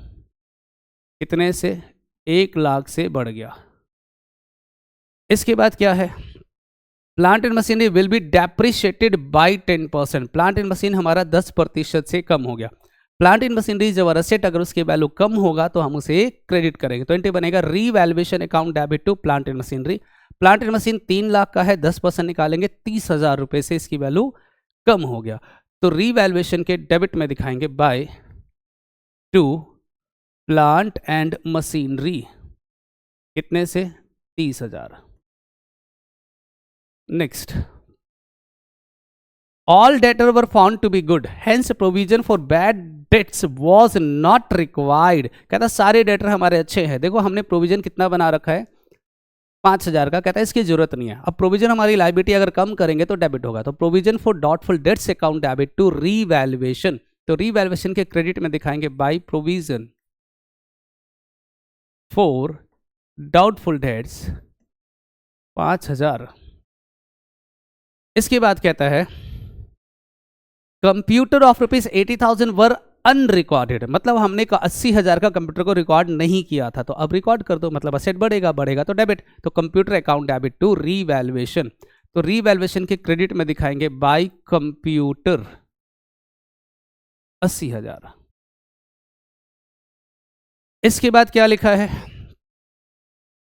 कितने से 1 लाख से बढ़ गया। इसके बाद क्या है, plant and machinery will be depreciated by 10%। Plant and machine हमारा 10% से कम हो गया। प्लांट एंड मशीनरी जब असेट अगर उसके वैल्यू कम होगा तो हम उसे क्रेडिट करेंगे, तो एंट्री बनेगा revaluation account debit to plant and machinery. Plant and machine 3 lakh का है, 10% निकालेंगे, 30,000 रुपए से इसकी वैल्यू कम हो गया, तो रीवैल्यूएशन के डेबिट में दिखाएंगे by to plant and machinery कितने से 30,000। Next, all debtor were found to be good, hence provision for bad debts was not required. कहता सारे डेटर हमारे अच्छे हैं। देखो हमने प्रोविजन कितना बना रखा है 5,000 का, कहता है इसकी जरूरत नहीं है। अब प्रोविजन हमारी लायबिलिटी अगर कम करेंगे तो डेबिट होगा, तो provision for doubtful debts account debit to revaluation, तो रीवैल्यूएशन के क्रेडिट में दिखाएंगे by provision for doubtful debts 5,000। इसके बाद कहता है कंप्यूटर ऑफ ₹80,000 वर अनरिकॉर्डेड, मतलब हमने 80,000 का कंप्यूटर को रिकॉर्ड नहीं किया था, तो अब रिकॉर्ड कर दो, मतलब असेट बढ़ेगा, बढ़ेगा तो डेबिट, तो computer account debit to revaluation, तो रीवैल्यूएशन के क्रेडिट में दिखाएंगे बाय कंप्यूटर 80,000। इसके बाद क्या लिखा है,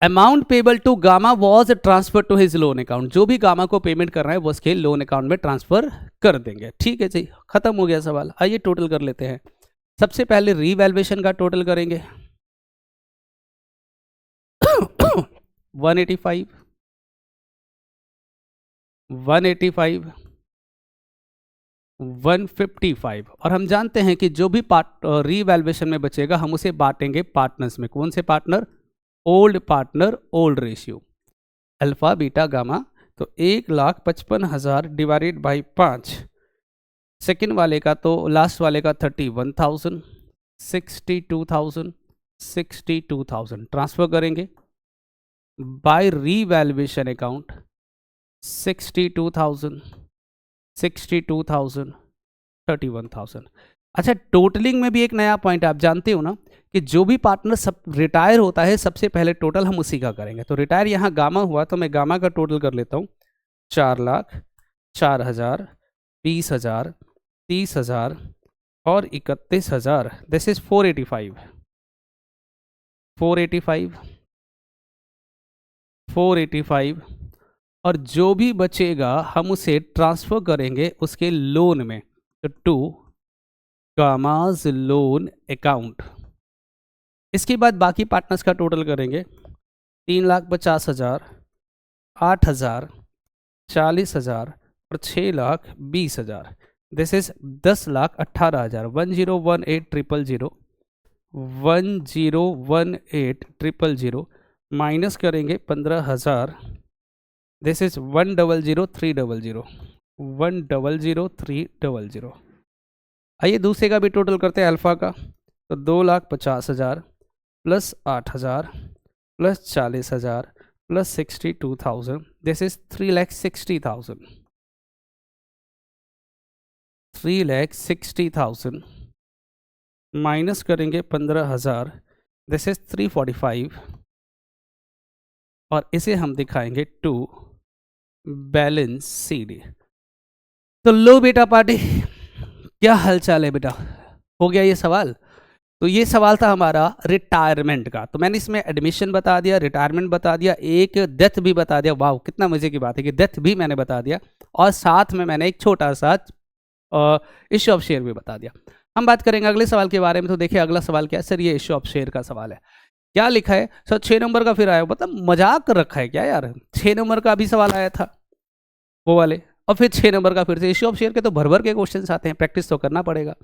amount payable to gamma was transfer to his loan account, जो भी गामा को पेमेंट कर रहा है वो उसके लोन अकाउंट में ट्रांसफर कर देंगे। ठीक है जी, खत्म हो गया सवाल। आइए टोटल कर लेते हैं। सबसे पहले रीवैल्यूएशन का टोटल करेंगे 185, 185, 155, और हम जानते हैं कि जो भी रीवैल्यूएशन में बचेगा हम उसे बांटेंगे पार्टनर्स में। कौन से partner, old partner old ratio, alpha beta gamma, तो 1,55,000 डिवाइडेड बाई 5, सेकेंड वाले का तो लास्ट वाले का 31,000, 62,000, 62,000 ट्रांसफर करेंगे बाय रीवैल्यूएशन अकाउंट 62,000, 62,000, 31,000। अच्छा, टोटलिंग में भी एक नया पॉइंट आप जानते हो ना कि जो भी पार्टनर सब रिटायर होता है सबसे पहले टोटल हम उसी का करेंगे। तो रिटायर यहाँ गामा हुआ तो मैं गामा का टोटल कर लेता हूँ 4,00,000, 4,000, 20,000, 30,000 और 31,000। दिस इज 485, 485, 485, और जो भी बचेगा हम उसे ट्रांसफर करेंगे उसके लोन में, तो टू गामाज लोन अकाउंट। इसके बाद बाकी पार्टनर्स का टोटल करेंगे 3,50,000, 8,000, 40,000 और 6,20,000। दिस इज 10,18,000, 1018,000, 1018,000 माइनस करेंगे 15,000। This is 1,00,300, 1,00,300। आइए दूसरे का भी टोटल करते हैं अल्फा का, तो 2,50,000 plus 8,000 plus 40,000 plus 62,000, this is 3,60,000, 3,60,000 minus करेंगे 15,000, दिस इज 345, और इसे हम दिखाएंगे टू बैलेंस सीडी। तो लो बेटा पार्टी, क्या हालचाल है बेटा, हो गया ये सवाल। तो ये सवाल था हमारा रिटायरमेंट का, तो मैंने इसमें एडमिशन बता दिया, रिटायरमेंट बता दिया, एक डेथ भी बता दिया। वाह कितना मजे की बात है कि डेथ भी मैंने बता दिया, और साथ में मैंने एक छोटा सा इश्यू ऑफ शेयर भी बता दिया। हम बात करेंगे अगले सवाल के बारे में। तो देखिए अगला सवाल क्या है सर, ये इश्यू ऑफ शेयर का सवाल है। क्या लिखा है सर? 6 नंबर का फिर आया, मतलब मजाक कर रखा है क्या यार? 6 नंबर का अभी सवाल आया था वो वाले, और फिर 6 नंबर का फिर से। इश्यू ऑफ शेयर के तो भर भर के क्वेश्चंस आते हैं, प्रैक्टिस तो करना पड़ेगा।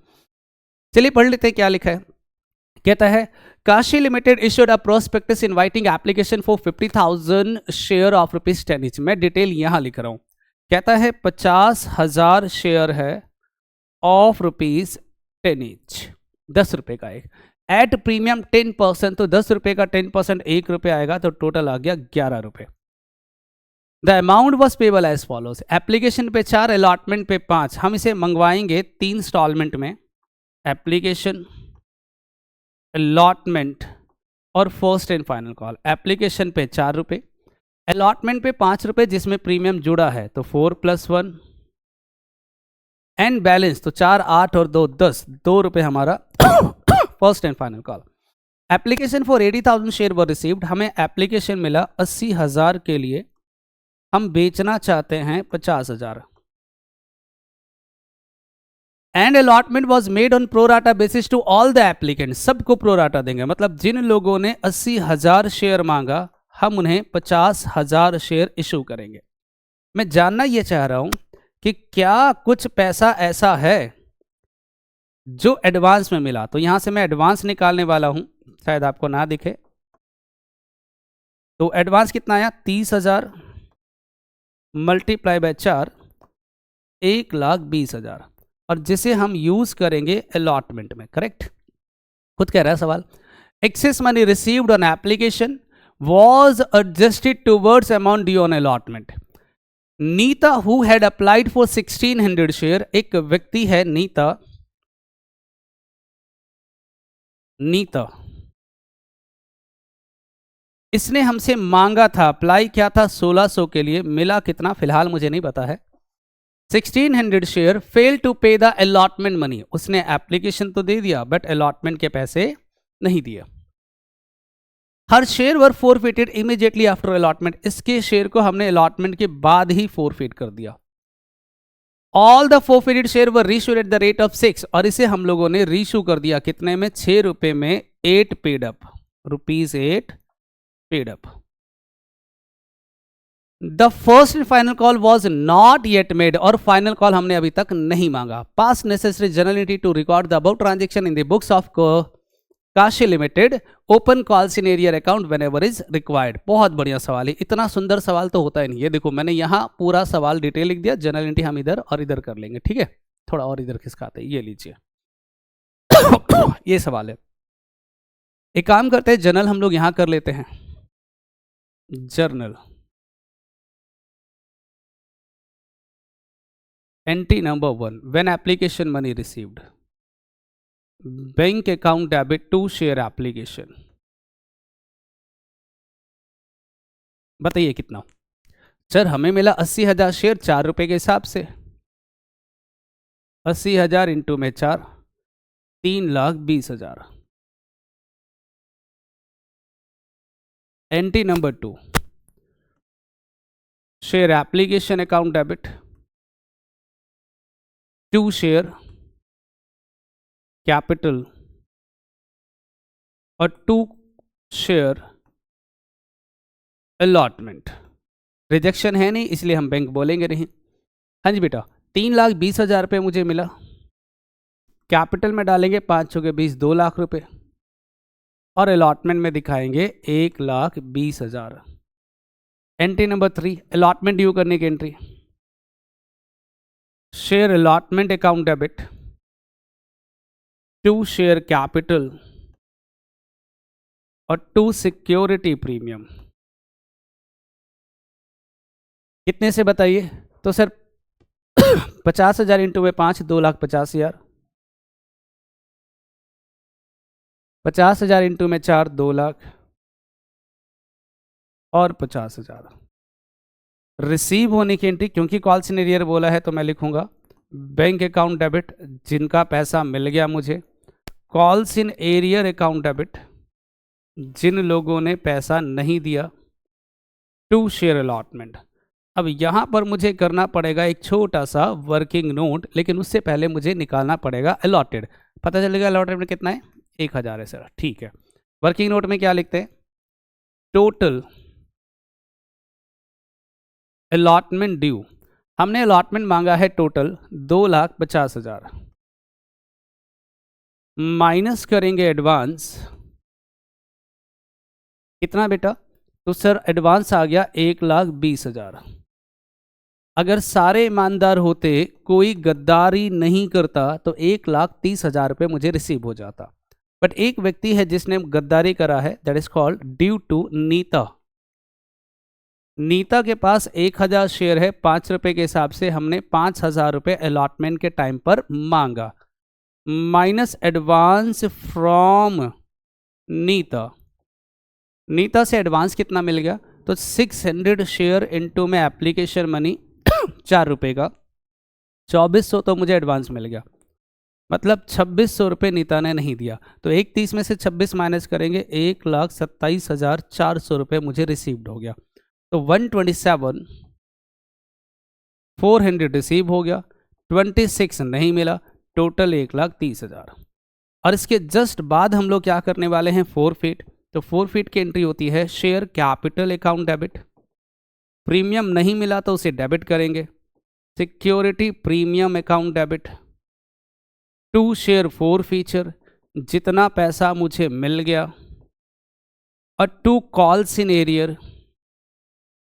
चलिए पढ़ लेते हैं क्या लिखा है। कहता है Kashi limited issued a prospectus inviting application for 50,000 share of ₹10 each. मैं डिटेल यहां लिख रहा हूं। कहता है 50,000 शेयर है ऑफ ₹10 ईच, 10 रुपए का एक, एट प्रीमियम 10%, तो 10 रुपए का 10% ₹1 आएगा, तो टोटल आ गया 11 रुपए। The amount was payable as follows. Application पे 4, अलॉटमेंट पे 5। हम इसे मंगवाएंगे 3 इंस्टॉलमेंट में, एप्लीकेशन, अलॉटमेंट और first and final call. Application पे 4 रुपए, अलॉटमेंट पे 5 रुपए जिसमें प्रीमियम जुड़ा है, तो 4 + 1 एंड बैलेंस, तो 4, 8 और 2 10, 2 रुपए हमारा first and final call. Application for 80,000 share were received. हमें एप्लीकेशन मिला 80,000 के लिए, हम बेचना चाहते हैं 50,000। And allotment was made on pro rata basis to all the applicant. सबको प्रोराटा देंगे, मतलब जिन लोगों ने 80,000 शेयर मांगा हम उन्हें 50,000 शेयर इशू करेंगे। मैं जानना यह चाह रहा हूं कि क्या कुछ पैसा ऐसा है जो एडवांस में मिला। तो यहां से मैं एडवांस निकालने वाला हूं, शायद आपको ना दिखे। तो एडवांस कितना आया? 30,000 मल्टीप्लाई बाय 4, 1,20,000, और जिसे हम यूज करेंगे अलॉटमेंट में। करेक्ट, खुद कह रहा है सवाल। Excess money received on application was adjusted towards amount due on allotment. Neeta who had applied for 1600 share, एक व्यक्ति है नीता, इसने हमसे मांगा था, अप्लाई किया था 1600 के लिए, मिला कितना फिलहाल मुझे नहीं पता है, 1600 share. Fail to pay the allotment money, उसने एप्लीकेशन तो दे दिया बट अलॉटमेंट के पैसे नहीं दिए। Her share were forfeited immediately after allotment, इसके शेयर को हमने अलॉटमेंट के बाद ही फोरफिट कर दिया। All the forfeited share were reissued at the rate of 6, और इसे हम लोगों ने रीइश्यू कर दिया कितने में? 6 रुपए में, 8 paid up, ₹8 paid up. The first and final call was not yet made, और फाइनल कॉल हमने अभी तक नहीं मांगा। Pass necessary journal entry to record the about transaction in the books of Kashi limited, open calls in arrear account whenever is required. बहुत बढ़िया सवाल है, इतना सुंदर सवाल तो होता ही नहीं। ये देखो मैंने यहाँ पूरा सवाल डिटेल लिख दिया, जनरल एंट्री हम इधर और इधर कर लेंगे, ठीक है? थोड़ा और इधर खिसकाते हैं, ये लीजिए ये सवाल है। एक काम करते हैं, जनरल हम लोग यहां कर लेते हैं, journal. Entry number 1, when application money received, bank account debit to share application. बताइए कितना? सर हमें मिला 80,000 शेयर 4 रुपए के हिसाब से, 80,000 इंटू में 4, 3,20,000। Entry number 2, share application account debit to share capital और 2 शेयर अलॉटमेंट। रिजेक्शन है नहीं इसलिए हम बैंक बोलेंगे नहीं। हाँ जी बेटा, 3,20,000 रुपये मुझे मिला, कैपिटल में डालेंगे 5 चौके 20, 2 लाख रुपए, और अलॉटमेंट में दिखाएंगे 1,20,000। एंट्री नंबर 3, अलॉटमेंट ड्यू करने की entry, share allotment account debit to share capital और 2 सिक्योरिटी प्रीमियम। कितने से बताइए? तो सर 50,000 इंटू में 5, 2,50,000, 50,000 इंटू में 4, 2 लाख, और 50,000। रिसीव होने की एंट्री, क्योंकि कॉल सिनेरियर बोला है तो मैं लिखूंगा बैंक अकाउंट डेबिट जिनका पैसा मिल गया मुझे, calls in arrear account debit जिन लोगों ने पैसा नहीं दिया, टू शेयर अलॉटमेंट। अब यहाँ पर मुझे करना पड़ेगा एक छोटा सा वर्किंग नोट, लेकिन उससे पहले मुझे निकालना पड़ेगा अलॉटेड। पता चलेगा अलॉटेड में कितना है? 1,000 है सर, ठीक है। वर्किंग नोट में क्या लिखते हैं? टोटल अलॉटमेंट ड्यू, हमने अलॉटमेंट मांगा है टोटल 2,50,000, माइनस करेंगे एडवांस, कितना बेटा? तो सर एडवांस आ गया 1,20,000। अगर सारे ईमानदार होते, कोई गद्दारी नहीं करता, तो 1,30,000 रुपये मुझे रिसीव हो जाता। बट एक व्यक्ति है जिसने गद्दारी करा है, that is called due to Neeta. Neeta के पास 1,000 शेयर है, 5 रुपए के हिसाब से हमने 5,000 रुपये अलॉटमेंट के टाइम पर मांगा, minus advance from Neeta. Neeta से एडवांस कितना मिल गया? तो 600 शेयर इनटू में एप्लीकेशन मनी 4 रुपए का, 2400 तो मुझे एडवांस मिल गया, मतलब 2600 रुपये नीता ने नहीं दिया। तो 1,30 में से 26 माइनस करेंगे, 1,27,400 रुपये मुझे रिसीव्ड हो गया। तो 127,400 रिसीव हो गया, 26 नहीं मिला, टोटल 1,30,000। और इसके जस्ट बाद हम लोग क्या करने वाले हैं? फोरफिट। तो फोरफिट की एंट्री होती है share capital account debit, premium नहीं मिला तो उसे डेबिट करेंगे, security premium account debit, to share forfeiture, जितना पैसा मुझे मिल गया, और टू कॉल सिनेरियर,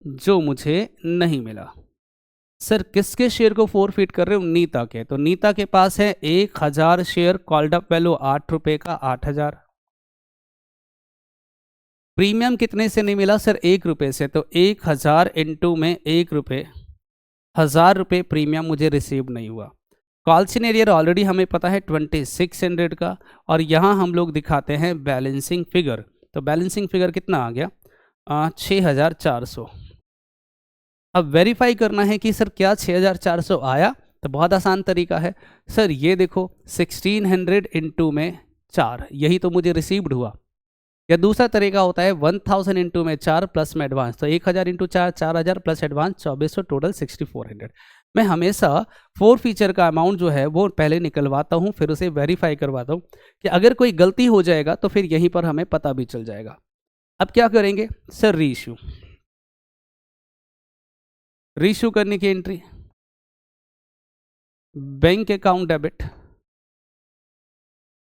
जो मुझे नहीं मिला। सर किसके शेयर को फोरफिट कर रहे हो? नीता के। तो नीता के पास है 1,000 शेयर, कॉल्ड अप वैल्यू 8 रुपए का, 8,000। प्रीमियम कितने से नहीं मिला? सर 1 रुपए से। तो 1,000 इंटू में 1 रुपए, 1,000 रुपये प्रीमियम मुझे रिसीव नहीं हुआ। कॉल सिनेरियर ऑलरेडी हमें पता है 2600 का, और यहाँ हम लोग दिखाते हैं बैलेंसिंग फिगर। तो बैलेंसिंग फिगर कितना आ गया? 6,400। अब वेरीफाई करना है कि सर क्या 6,400 आया? तो बहुत आसान तरीका है सर, ये देखो 1600 इंटू में 4, यही तो मुझे रिसीव्ड हुआ। या दूसरा तरीका होता है 1000 इंटू में 4 प्लस में एडवांस, तो 1,000 इंटू 4, 4,000 प्लस एडवांस 2,400, टोटल 6,400। मैं हमेशा फोर फीचर का अमाउंट जो है वो पहले निकलवाता हूँ, फिर उसे वेरीफाई करवाता हूँ कि अगर कोई गलती हो जाएगा तो फिर यहीं पर हमें पता भी चल जाएगा। अब क्या करेंगे सर? रीइश्यू। रीइश्यू करने की entry bank account debit,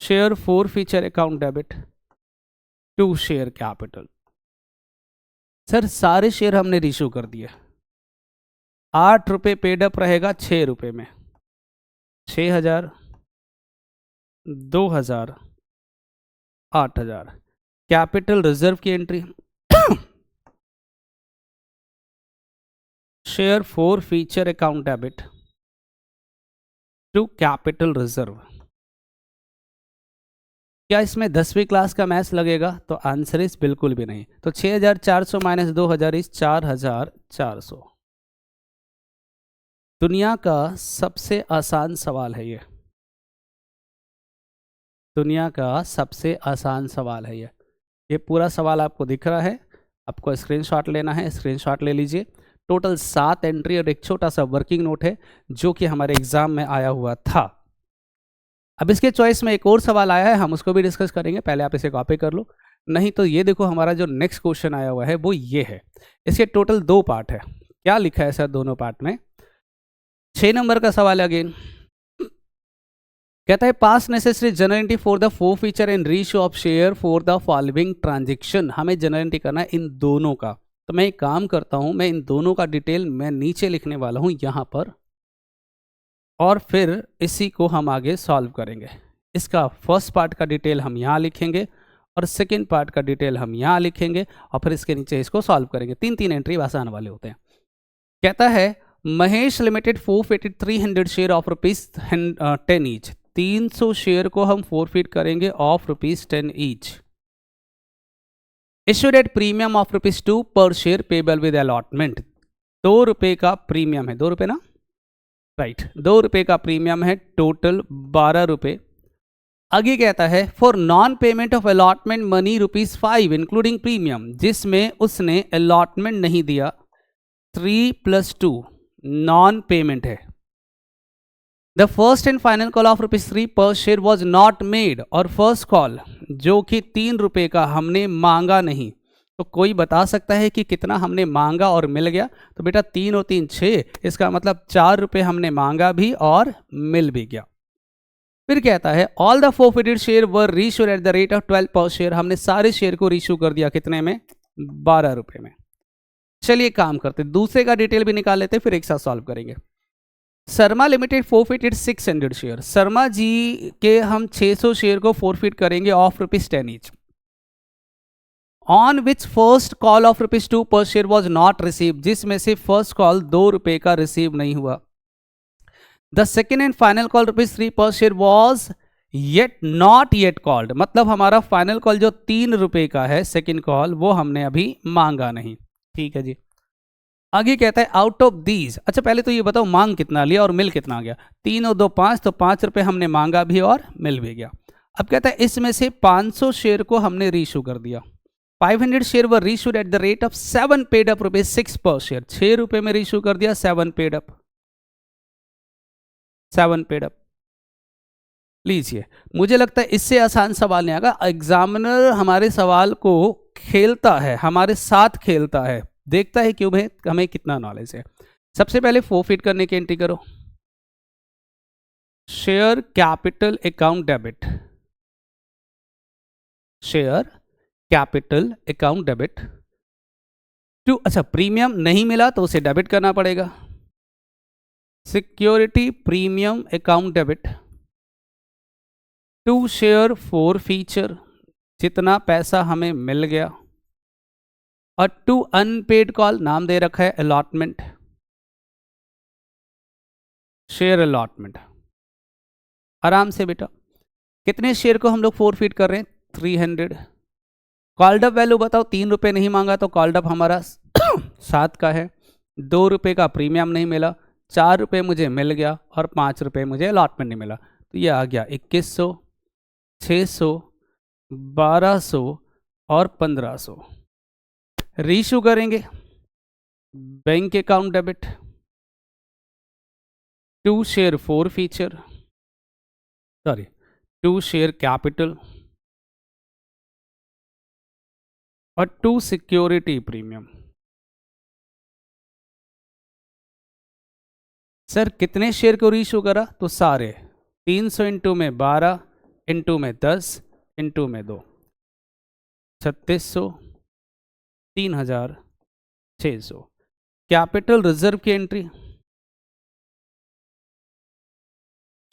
share forfeiture account debit, to share capital. Sir सारे शेयर हमने रीइश्यू कर दिए, 8 रुपये पेड अप रहेगा 6 रुपये में, 6,000, 2,000, 8,000। कैपिटल रिजर्व की entry share forfeiture account debit to capital reserve. क्या इसमें 10वीं क्लास का मैथ्स लगेगा? तो आंसर इज बिल्कुल भी नहीं। तो 6,400 माइनस 2,000 इज 4,400। दुनिया का सबसे आसान सवाल है ये, दुनिया का सबसे आसान सवाल है ये पूरा सवाल आपको दिख रहा है, आपको स्क्रीनशॉट लेना है, स्क्रीनशॉट ले लीजिए। टोटल 7 एंट्री और एक छोटा सा वर्किंग नोट है जो कि हमारे एग्जाम में आया हुआ था। अब इसके चॉइस में एक और सवाल आया है, हम उसको भी डिस्कस करेंगे, पहले आप इसे कॉपी कर लो। नहीं तो ये देखो हमारा जो नेक्स्ट क्वेश्चन आया हुआ है वो ये है। इसके टोटल 2 पार्ट है। क्या लिखा है सर दोनों पार्ट में? 6 नंबर का सवाल अगेन कहता है पास necessary journal entry for the four feature and reissue of share for the following transaction. हमें जनरल एंट्री करना है इन दोनों का। तो मैं एक काम करता हूं, मैं इन दोनों का डिटेल मैं नीचे लिखने वाला हूं यहां पर, और फिर इसी को हम आगे सॉल्व करेंगे। इसका फर्स्ट पार्ट का डिटेल हम यहाँ लिखेंगे और सेकेंड पार्ट का डिटेल हम यहाँ लिखेंगे, और फिर इसके नीचे इसको सॉल्व करेंगे। 3 एंट्री आसान वाले होते हैं। कहता है Mahesh limited forfeited 300 share of ₹10 each. 300 share को हम फोरफिट करेंगे of ₹10 each. Issued at premium of ₹2 per share payable with allotment. 2 रुपये का प्रीमियम है, 2 रुपये ना, राइट, 2 रुपये का प्रीमियम है, टोटल 12 रुपये। आगे कहता है for non payment of allotment money ₹5 including premium, जिसमें उसने अलॉटमेंट नहीं दिया, 3 + 2 नॉन पेमेंट है। The first and final call of ₹3 पर शेयर वॉज नॉट मेड, और फर्स्ट कॉल जो कि 3 रुपये का हमने मांगा नहीं। तो कोई बता सकता है कि कितना हमने मांगा और मिल गया? तो बेटा 3 और 3 6, इसका मतलब 4 रुपये हमने मांगा भी और मिल भी गया। फिर कहता है all the forfeited share were reissued at the rate of 12 पर शेयर, हमने सारे शेयर को रीइश्यू कर दिया कितने में? 12 रुपये में। चलिए काम करते, दूसरे का डिटेल भी निकाल लेते, फिर एक साथ सॉल्व करेंगे। Sharma limited forfeited 600 share, Sharma ji के हम 600 शेयर को फोरफिट करेंगे of ₹10 each, on which first call of ₹2 per share was not receive, जिसमें से फर्स्ट कॉल 2 रुपये का रिसीव नहीं हुआ। The second and final call ₹3 पर share was yet not yet called, मतलब हमारा फाइनल कॉल जो 3 रुपये का है सेकेंड कॉल, वो हमने अभी मांगा नहीं। ठीक है जी। आगे कहता है आउट ऑफ दीज, अच्छा पहले तो ये बताओ मांग कितना लिया और मिल कितना गया? 3 और 2 5, तो 5 रुपये हमने मांगा भी और मिल भी गया। अब कहता है इसमें से 500 शेयर को हमने रीइश्यू कर दिया। 500 share were reissued at the rate of 7 paid up ₹6 पर शेयर, 6 रुपये में रीइश्यू कर दिया, 7 पेड अप, 7 पेड अप। लीजिए, मुझे लगता है इससे आसान सवाल नहीं आएगा। एग्जामिनर हमारे सवाल को खेलता है, हमारे साथ खेलता है, देखता है कि हमें कितना नॉलेज है। सबसे पहले फोरफिट करने की एंट्री करो, share capital account debit, share capital account debit to, अच्छा प्रीमियम नहीं मिला तो उसे डेबिट करना पड़ेगा, security premium account debit to share forfeiture, जितना पैसा हमें मिल गया, और टू अनपेड कॉल, नाम दे रखा है अलॉटमेंट, शेयर अलॉटमेंट। आराम से बेटा, कितने शेयर को हम लोग फोरफिट कर रहे हैं? 300। कॉल्ड अप वैल्यू बताओ, 3 रुपये नहीं मांगा तो कॉल्ड अप हमारा 7 का है, 2 रुपये का प्रीमियम नहीं मिला, 4 रुपये मुझे मिल गया और 5 रुपये मुझे अलॉटमेंट नहीं मिला, तो ये आ गया 2100, 600, 1200 और 1500। रीइश्यू करेंगे bank account debit to share forfeiture, sorry to share capital और टू सिक्योरिटी प्रीमियम। सर कितने शेयर को रीइश्यू करा? तो सारे, 300 इंटू में 12 इंटू में 10 इंटू में 2, 3600, 3600। कैपिटल रिजर्व की entry,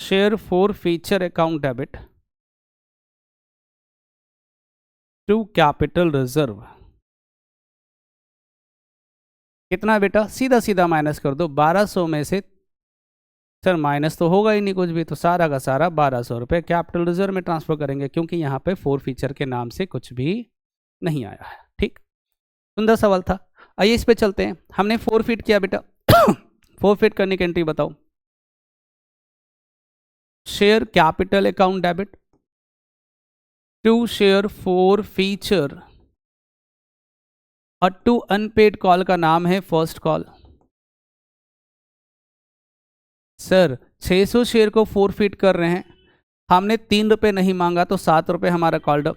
share forfeiture account debit to capital reserve, कितना बेटा? सीधा सीधा माइनस कर दो, 1200 में से, सर माइनस तो होगा ही नहीं कुछ भी, तो सारा का सारा 1200 रुपये कैपिटल रिजर्व में ट्रांसफर करेंगे, क्योंकि यहाँ पे फोर फीचर के नाम से कुछ भी नहीं आया है। ठीक, सुंदर सवाल था। आइए इस पे चलते हैं। हमने फोरफिट किया बेटा फोरफिट करने की एंट्री बताओ, share capital account debit to share forfeiture, और टू अनपेड कॉल का नाम है फर्स्ट कॉल। सर 600 शेयर को फोरफिट कर रहे हैं, हमने 3 रुपये नहीं मांगा तो 7 रुपये हमारा कॉल्ड अप,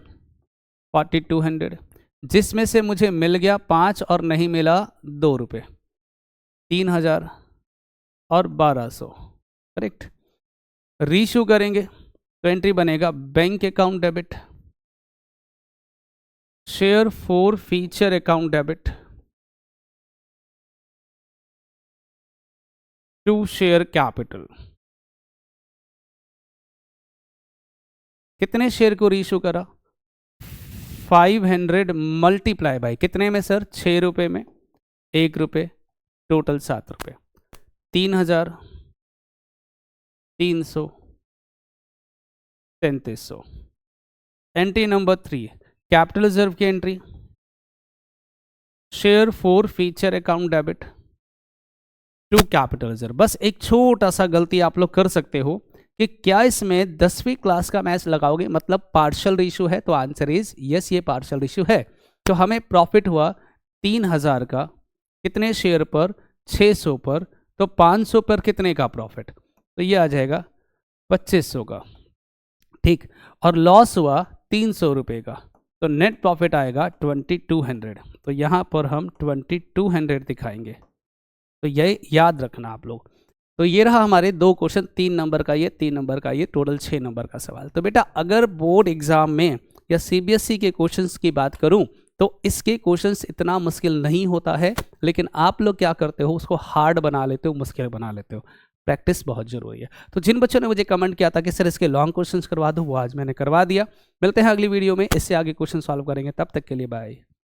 4200, जिसमें से मुझे मिल गया 5 और नहीं मिला 2 रुपये, 3000 और 1200। करेक्ट। रीइश्यू करेंगे तो एंट्री बनेगा bank account debit, share forfeiture account debit to share capital. कितने शेयर को रीइश्यू करा? 500 मल्टीप्लाई बाई कितने में सर? 6 रुपये में, 1 रुपये, टोटल 7 रुपये, 3000, 300, 3300। एंट्री नंबर 3 कैपिटल रिजर्व की entry, share forfeiture account debit to capital reserve. बस एक छोटा सा गलती आप लोग कर सकते हो कि क्या इसमें 10वीं क्लास का मैथ्स लगाओगे, मतलब पार्शियल रेशियो है, तो आंसर इज यस, ये पार्शियल रेशियो है। तो हमें प्रॉफिट हुआ 3000 का, कितने शेयर पर? 600 पर, तो 500 पर कितने का प्रॉफिट? तो ये आ जाएगा 2500 का, ठीक। और लॉस हुआ 300 रुपये का, तो नेट प्रॉफिट आएगा 2200। तो यहाँ पर हम 2200 दिखाएंगे, तो ये याद रखना आप लोग। तो ये रहा हमारे दो क्वेश्चन, 3 नंबर का ये, 3 नंबर का ये, टोटल 6 नंबर का सवाल। तो बेटा अगर बोर्ड एग्जाम में या सीबीएसई के क्वेश्चंस की बात करूं तो इसके क्वेश्चंस इतना मुश्किल नहीं होता है, लेकिन आप लोग क्या करते हो, उसको हार्ड बना लेते हो, मुश्किल बना लेते हो। प्रैक्टिस बहुत जरूरी है। तो जिन बच्चों ने मुझे कमेंट किया था कि सर इसके लॉन्ग क्वेश्चंस करवा दो, वो आज मैंने करवा दिया। मिलते हैं अगली वीडियो में, इससे आगे क्वेश्चन सॉल्व करेंगे, तब तक के लिए बाय।